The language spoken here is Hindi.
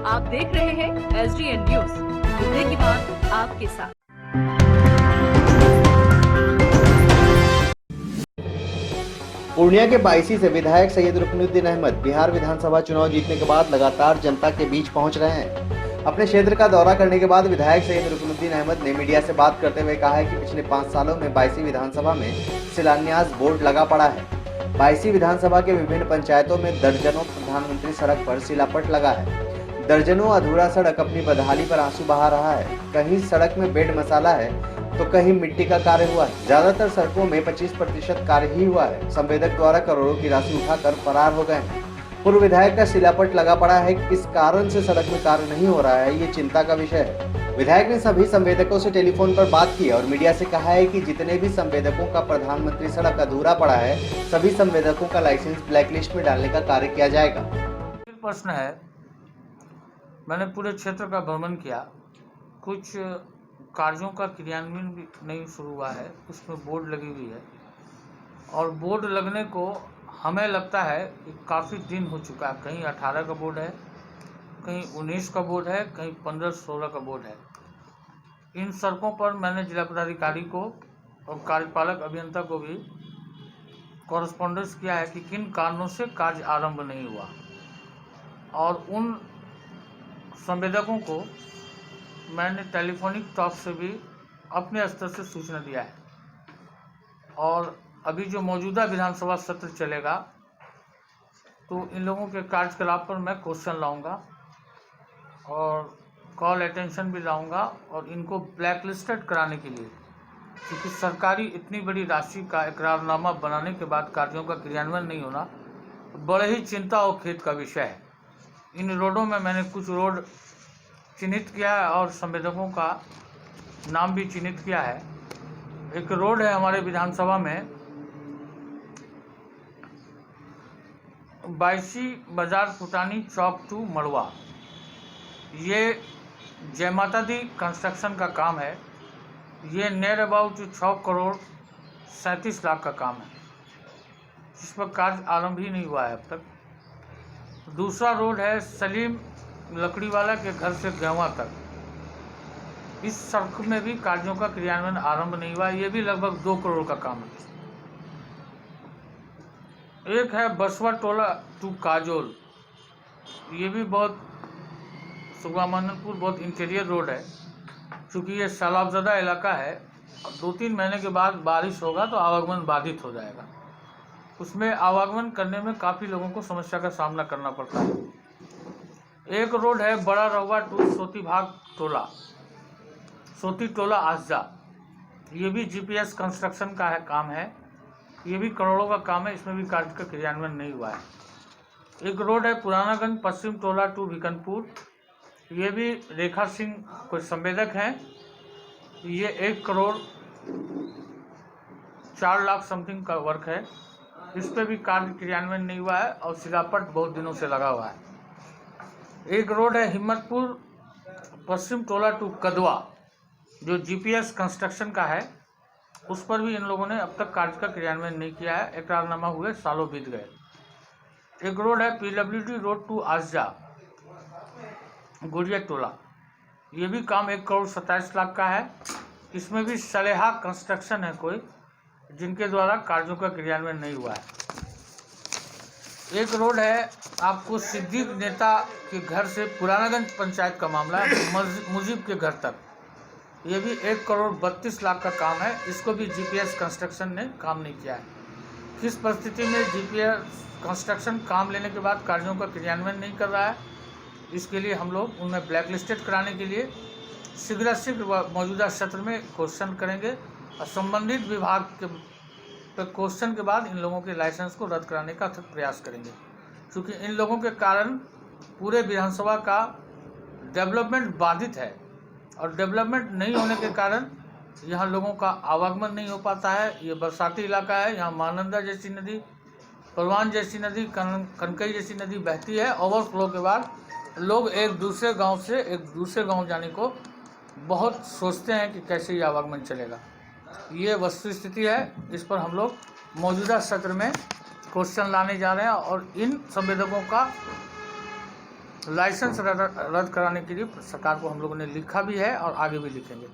आप देख रहे हैं SDN न्यूज, मुद्दे की बात आपके साथ। पूर्णिया के बायसी से विधायक सैयद रुकनुद्दीन अहमद बिहार विधानसभा चुनाव जीतने के बाद लगातार जनता के बीच पहुंच रहे हैं। अपने क्षेत्र का दौरा करने के बाद विधायक सैयद रुकनुद्दीन अहमद ने मीडिया से बात करते हुए कहा है कि पिछले 5 सालों में बायसी विधानसभा में शिलान्यास बोर्ड लगा पड़ा है। बायसी विधानसभा के विभिन्न पंचायतों में दर्जनों प्रधानमंत्री सड़क पर शिलापट लगा है। दर्जनों अधूरा सड़क अपनी बदहाली पर आंसू बहा रहा है। कहीं सड़क में बेड मसाला है तो कहीं मिट्टी का कार्य हुआ है। ज्यादातर सड़कों में 25% कार्य ही हुआ है। संवेदक द्वारा करोड़ों की राशि उठाकर फरार हो गए हैं। पूर्व विधायक का शिलापट लगा पड़ा है। किस कारण से सड़क में कार्य नहीं हो रहा है, ये चिंता का विषय है। विधायक ने सभी संवेदकों से टेलीफोन पर बात की और मीडिया से कहा है कि जितने भी संवेदकों का प्रधानमंत्री सड़क अधूरा पड़ा है, सभी संवेदकों का लाइसेंस ब्लैकलिस्ट में डालने का कार्य किया जाएगा। प्रश्न है, मैंने पूरे क्षेत्र का भ्रमण किया। कुछ कार्यों का क्रियान्वयन भी नहीं शुरू हुआ है, उसमें बोर्ड लगी हुई है और बोर्ड लगने को हमें लगता है कि काफ़ी दिन हो चुका है। कहीं 18 का बोर्ड है, कहीं 19 का बोर्ड है, कहीं 15-16 का बोर्ड है। इन सड़कों पर मैंने जिला पदाधिकारी को और कार्यपालक अभियंता को भी कॉरेस्पॉन्डेंस किया है कि किन कारणों से कार्य आरंभ नहीं हुआ, और उन संवेदकों को मैंने टेलीफोनिक टॉक से भी अपने स्तर से सूचना दिया है। और अभी जो मौजूदा विधानसभा सत्र चलेगा तो इन लोगों के कार्यकलाप पर मैं क्वेश्चन लाऊंगा और कॉल अटेंशन भी लाऊंगा, और इनको ब्लैकलिस्टेड कराने के लिए, क्योंकि सरकारी इतनी बड़ी राशि का इकरारनामा बनाने के बाद कार्यों का क्रियान्वयन नहीं होना बड़े ही चिंता और खेद का विषय है। इन रोडों में मैंने कुछ रोड चिन्हित किया है और संवेदकों का नाम भी चिन्हित किया है। एक रोड है हमारे विधानसभा में, बायसी बाजार फुटानी चौक टू मड़वा। ये जय माता दी कंस्ट्रक्शन का काम है। ये नियर अबाउट 6 करोड़ 37 लाख का काम है, जिस पर कार्य आरंभ ही नहीं हुआ है अब तक। दूसरा रोड है सलीम लकड़ी वाला के घर से गेवा तक। इस सड़क में भी कार्यों का क्रियान्वयन आरंभ नहीं हुआ। ये भी लगभग 2 करोड़ का काम है। एक है बसवा टोला टू काजोल। ये भी बहुत सुगमानंदपुर बहुत इंटीरियर रोड है। चूँकि ये सैलाबज़दा इलाका है, 2-3 महीने के बाद बारिश होगा तो आवागमन बाधित हो जाएगा। उसमें आवागमन करने में काफ़ी लोगों को समस्या का सामना करना पड़ता है। एक रोड है बड़ा रहुआ टू सोती भाग टोला, सोती टोला आसजा। ये भी GPS कंस्ट्रक्शन का काम है। ये भी करोड़ों का काम है, इसमें भी कार्य का क्रियान्वयन नहीं हुआ है। एक रोड है पुरानागंज पश्चिम टोला टू भिकनपुर। ये भी रेखा सिंह कोई संवेदक हैं। ये 1 करोड़ 4 लाख समथिंग का वर्क है। इस पर भी कार्य क्रियान्वयन नहीं हुआ है और शिलापट बहुत दिनों से लगा हुआ है। एक रोड है हिम्मतपुर पश्चिम टोला टू कदवा, जो GPS कंस्ट्रक्शन का है। उस पर भी इन लोगों ने अब तक कार्य का क्रियान्वयन नहीं किया है। इकरारनामा हुए सालों बीत गए। एक रोड है PWD रोड टू आसजा गुड़िया टोला। ये भी काम 1 करोड़ 27 लाख का है। इसमें भी सलेहा कंस्ट्रक्शन है कोई, जिनके द्वारा कार्यों का क्रियान्वयन नहीं हुआ है। एक रोड है आपको सिद्दीक नेता के घर से पुरानागंज पंचायत का मामला है, मुजीब के घर तक। ये भी 1 करोड़ 32 लाख का काम है। इसको भी GPS कंस्ट्रक्शन ने काम नहीं किया है। किस परिस्थिति में GPS कंस्ट्रक्शन काम लेने के बाद कार्यों का क्रियान्वयन नहीं कर रहा है, इसके लिए हम लोग उनमें ब्लैकलिस्टेड कराने के लिए शीघ्र मौजूदा सत्र में क्वेश्चन करेंगे और संबंधित विभाग के क्वेश्चन के बाद इन लोगों के लाइसेंस को रद्द कराने का प्रयास करेंगे, क्योंकि इन लोगों के कारण पूरे विधानसभा का डेवलपमेंट बाधित है। और डेवलपमेंट नहीं होने के कारण यहाँ लोगों का आवागमन नहीं हो पाता है। ये बरसाती इलाका है, यहाँ महानंदा जैसी नदी, परवान जैसी नदी, कनकई जैसी नदी बहती है। ओवरफ्लो के बाद लोग एक दूसरे गांव से एक दूसरे गांव जाने को बहुत सोचते हैं कि कैसे ये आवागमन चलेगा। ये वस्तुस्थिति है। इस पर हम लोग मौजूदा सत्र में क्वेश्चन लाने जा रहे हैं और इन संवेदकों का लाइसेंस रद्द कराने के लिए सरकार को हम लोगों ने लिखा भी है और आगे भी लिखेंगे।